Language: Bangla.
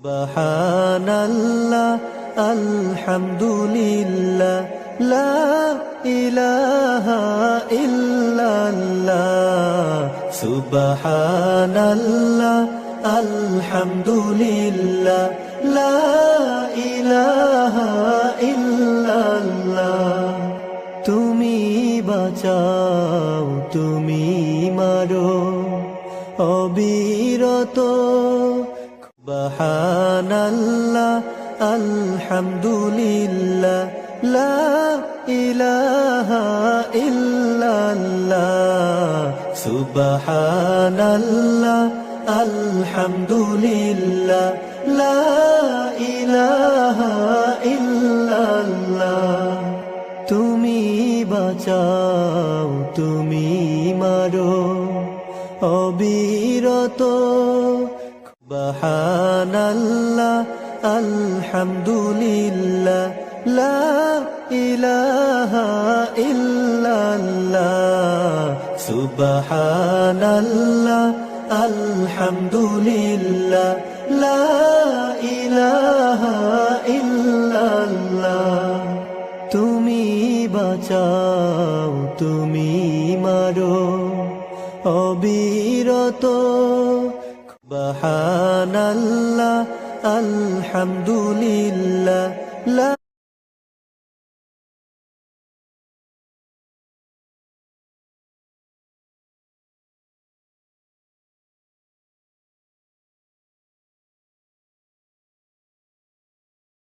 সুবহানাল্লাহ আলহামদুলিল্লাহ লা ইলাহা ইল্লাল্লাহ সুবহানাল্লাহ আলহামদুলিল্লাহ লা ইলাহা ইল্লাল্লাহ তুমি বাঁচাও তুমি মারো অবিরত সুবহানাল্লাহ আলহামদুলিল্লাহ লা ইলাহা ইল্লাল্লাহ সুবহানাল্লাহ আলহামদুলিল্লাহ লা ইলাহা ইল্লাল্লাহ তুমি বাঁচাও তুমি মারো অবিরত সুবহানাল্লাহ আলহামদুলিল্লাহ লা ইলাহা ইল্লাল্লাহ সুবহানাল্লাহ আলহামদুলিল্লাহ লা ইলাহা ইল্লাল্লাহ তুমি বাঁচাও তুমি মারো অবিরত সুবহানাল্লাহ আলহামদুলিল্লাহ লা